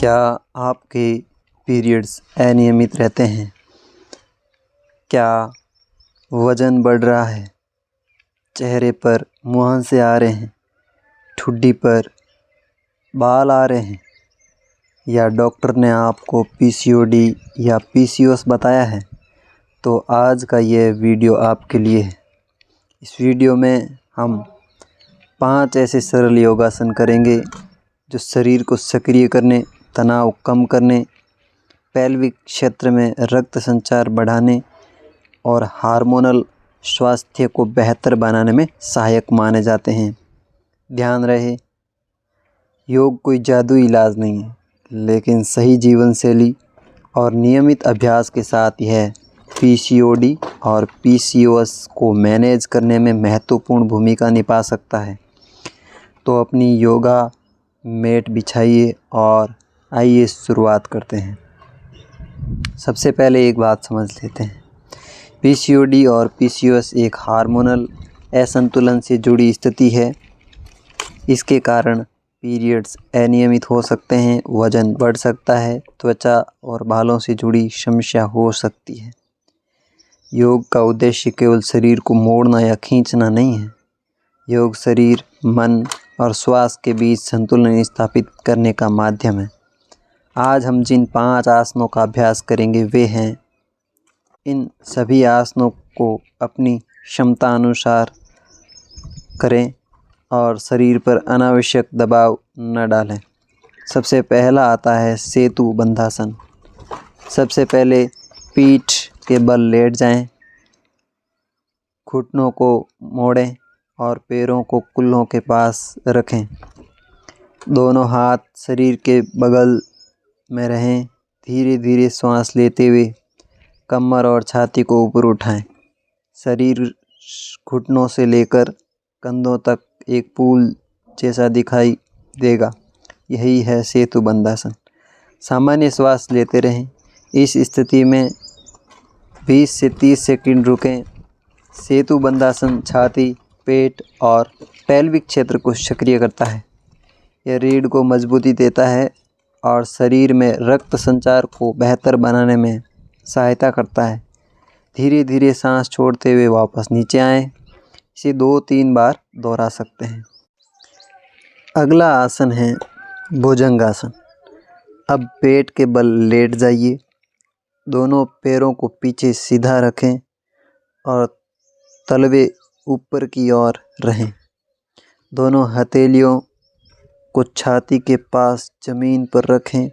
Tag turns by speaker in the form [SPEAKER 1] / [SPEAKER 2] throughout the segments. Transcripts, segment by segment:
[SPEAKER 1] क्या आपके पीरियड्स अनियमित रहते हैं? क्या वज़न बढ़ रहा है? चेहरे पर मुहांसे आ रहे हैं? ठुड्डी पर बाल आ रहे हैं? या डॉक्टर ने आपको पीसीओडी या पीसीओएस बताया है? तो आज का ये वीडियो आपके लिए है। इस वीडियो में हम 5 ऐसे सरल योगासन करेंगे जो शरीर को सक्रिय करने, तनाव कम करने, पैल्विक क्षेत्र में रक्त संचार बढ़ाने और हार्मोनल स्वास्थ्य को बेहतर बनाने में सहायक माने जाते हैं। ध्यान रहे, योग कोई जादुई इलाज नहीं है, लेकिन सही जीवन शैली और नियमित अभ्यास के साथ यह पीसीओडी और पीसीओएस को मैनेज करने में महत्वपूर्ण भूमिका निभा सकता है। तो अपनी योगा मैट बिछाइए और आइए शुरुआत करते हैं। सबसे पहले एक बात समझ लेते हैं। पीसीओडी और पीसीओएस एक हार्मोनल असंतुलन से जुड़ी स्थिति है। इसके कारण पीरियड्स अनियमित हो सकते हैं, वज़न बढ़ सकता है, त्वचा और बालों से जुड़ी समस्या हो सकती है। योग का उद्देश्य केवल शरीर को मोड़ना या खींचना नहीं है। योग शरीर, मन और श्वास के बीच संतुलन स्थापित करने का माध्यम है। आज हम जिन 5 आसनों का अभ्यास करेंगे वे हैं, इन सभी आसनों को अपनी क्षमता अनुसार करें और शरीर पर अनावश्यक दबाव न डालें। सबसे पहला आता है सेतु बंधासन। सबसे पहले पीठ के बल लेट जाएं, घुटनों को मोड़ें और पैरों को कूल्हों के पास रखें। दोनों हाथ शरीर के बगल में रहें। धीरे धीरे सांस लेते हुए कमर और छाती को ऊपर उठाएं। शरीर घुटनों से लेकर कंधों तक एक पुल जैसा दिखाई देगा। यही है सेतु बंधासन। सामान्य श्वास लेते रहें। इस स्थिति में 20 से 30 सेकंड रुकें। सेतु बंधासन छाती, पेट और पैल्विक क्षेत्र को सक्रिय करता है। यह रीढ़ को मजबूती देता है और शरीर में रक्त संचार को बेहतर बनाने में सहायता करता है। धीरे धीरे सांस छोड़ते हुए वापस नीचे आएं। इसे 2-3 बार दोहरा सकते हैं। अगला आसन है भुजंगासन। अब पेट के बल लेट जाइए। दोनों पैरों को पीछे सीधा रखें और तलवे ऊपर की ओर रहें। दोनों हथेलियों को छाती के पास जमीन पर रखें।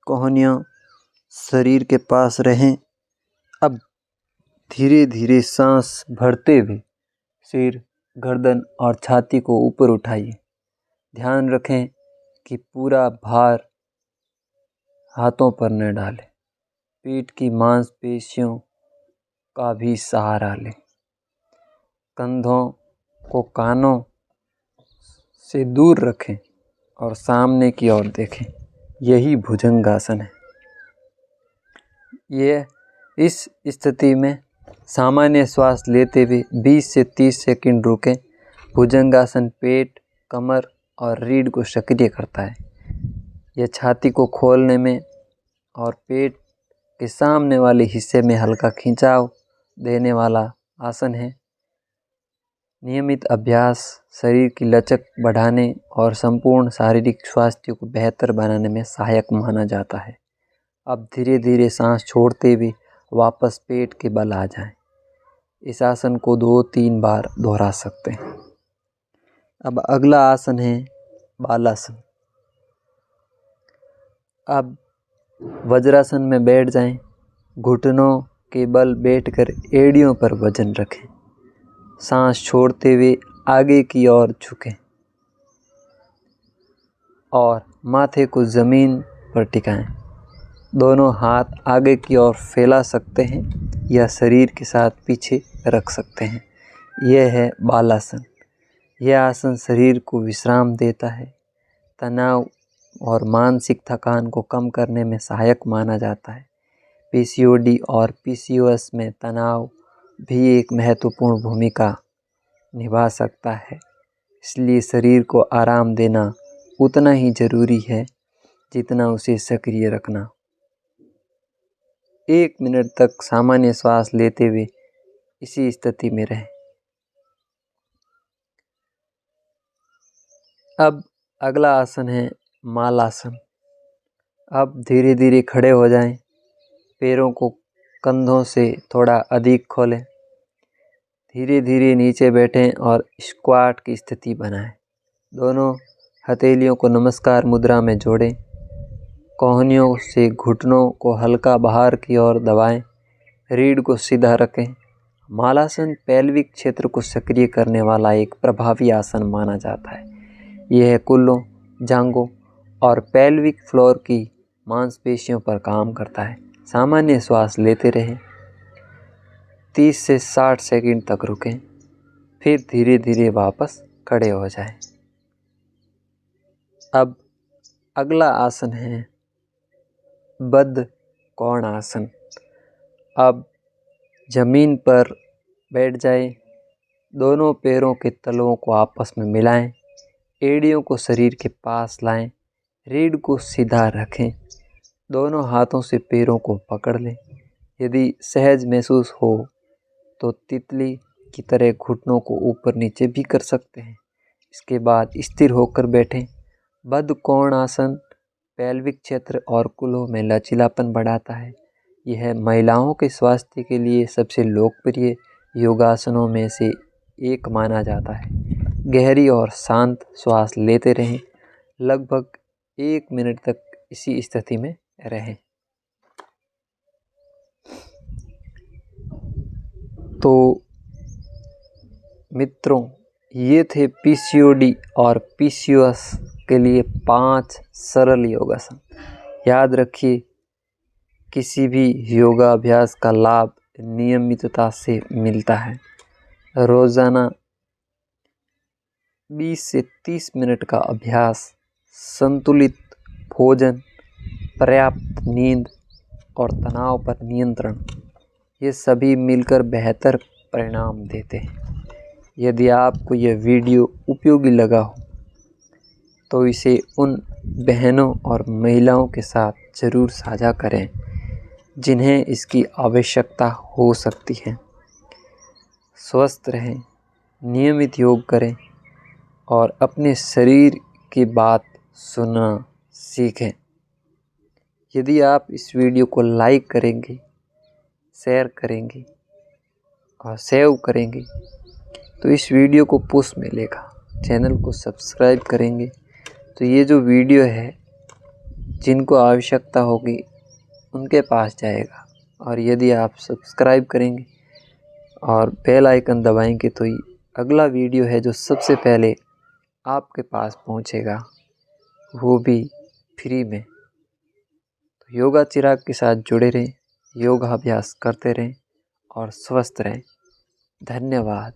[SPEAKER 1] कोहनियाँ शरीर के पास रहें। अब धीरे धीरे सांस भरते हुए सिर, गर्दन और छाती को ऊपर उठाइए। ध्यान रखें कि पूरा भार हाथों पर न डालें। पीठ की मांसपेशियों का भी सहारा लें। कंधों को कानों से दूर रखें और सामने की ओर देखें। यही भुजंगासन है। इस स्थिति में सामान्य श्वास लेते हुए 20 से 30 सेकंड रुकें। भुजंगासन पेट, कमर और रीढ़ को सक्रिय करता है। यह छाती को खोलने में और पेट के सामने वाले हिस्से में हल्का खिंचाव देने वाला आसन है। नियमित अभ्यास शरीर की लचक बढ़ाने और संपूर्ण शारीरिक स्वास्थ्य को बेहतर बनाने में सहायक माना जाता है। अब धीरे धीरे सांस छोड़ते हुए वापस पेट के बल आ जाएं। इस आसन को 2-3 बार दोहरा सकते हैं। अब अगला आसन है बालासन। अब वज्रासन में बैठ जाएं। घुटनों के बल बैठकर एड़ियों पर वजन रखें। सांस छोड़ते हुए आगे की ओर झुकें और माथे को ज़मीन पर टिकाएं। दोनों हाथ आगे की ओर फैला सकते हैं या शरीर के साथ पीछे रख सकते हैं। यह है बालासन। यह आसन शरीर को विश्राम देता है, तनाव और मानसिक थकान को कम करने में सहायक माना जाता है। पीसीओडी और पीसीओएस में तनाव भी एक महत्वपूर्ण भूमिका निभा सकता है। इसलिए शरीर को आराम देना उतना ही ज़रूरी है जितना उसे सक्रिय रखना। 1 मिनट तक सामान्य श्वास लेते हुए इसी स्थिति में रहें। अब अगला आसन है मालासन। अब धीरे धीरे खड़े हो जाएं। पैरों को कंधों से थोड़ा अधिक खोलें। धीरे धीरे नीचे बैठें और स्क्वाट की स्थिति बनाएं। दोनों हथेलियों को नमस्कार मुद्रा में जोड़ें। कोहनियों से घुटनों को हल्का बाहर की ओर दबाएं। रीढ़ को सीधा रखें। मालासन पैल्विक क्षेत्र को सक्रिय करने वाला एक प्रभावी आसन माना जाता है। यह कूल्हों, जांघों और पैल्विक फ्लोर की मांसपेशियों पर काम करता है। सामान्य श्वास लेते रहें। 30 से 60 सेकंड तक रुकें, फिर धीरे धीरे वापस खड़े हो जाएं। अब अगला आसन है बद्ध कोण आसन। अब जमीन पर बैठ जाएं। दोनों पैरों के तलवों को आपस में मिलाएं। एड़ियों को शरीर के पास लाएं। रीढ़ को सीधा रखें। दोनों हाथों से पैरों को पकड़ लें। यदि सहज महसूस हो तो तितली की तरह घुटनों को ऊपर नीचे भी कर सकते हैं। इसके बाद स्थिर होकर बैठें। बद्ध कोण आसन पैल्विक क्षेत्र और कूल्हों में लचीलापन बढ़ाता है। यह महिलाओं के स्वास्थ्य के लिए सबसे लोकप्रिय योगासनों में से एक माना जाता है। गहरी और शांत श्वास लेते रहें। लगभग 1 मिनट तक इसी स्थिति में रहें। तो मित्रों, ये थे पीसीओडी और पीसीओएस के लिए 5 सरल योगासन। याद रखिए, किसी भी योगाभ्यास का लाभ नियमितता से मिलता है। रोज़ाना 20 से 30 मिनट का अभ्यास, संतुलित भोजन, पर्याप्त नींद और तनाव पर नियंत्रण, ये सभी मिलकर बेहतर परिणाम देते हैं। यदि आपको यह वीडियो उपयोगी लगा हो तो इसे उन बहनों और महिलाओं के साथ ज़रूर साझा करें जिन्हें इसकी आवश्यकता हो सकती है। स्वस्थ रहें, नियमित योग करें और अपने शरीर की बात सुनना सीखें। यदि आप इस वीडियो को लाइक करेंगे, शेयर करेंगे और सेव करेंगे तो इस वीडियो को पुश मिलेगा। चैनल को सब्सक्राइब करेंगे तो ये जो वीडियो है, जिनको आवश्यकता होगी उनके पास जाएगा। और यदि आप सब्सक्राइब करेंगे और बेल आइकन दबाएंगे तो अगला वीडियो है जो सबसे पहले आपके पास पहुंचेगा, वो भी फ्री में। तो योगा चिराग के साथ जुड़े रहें, योगाभ्यास करते रहें और स्वस्थ रहें। धन्यवाद।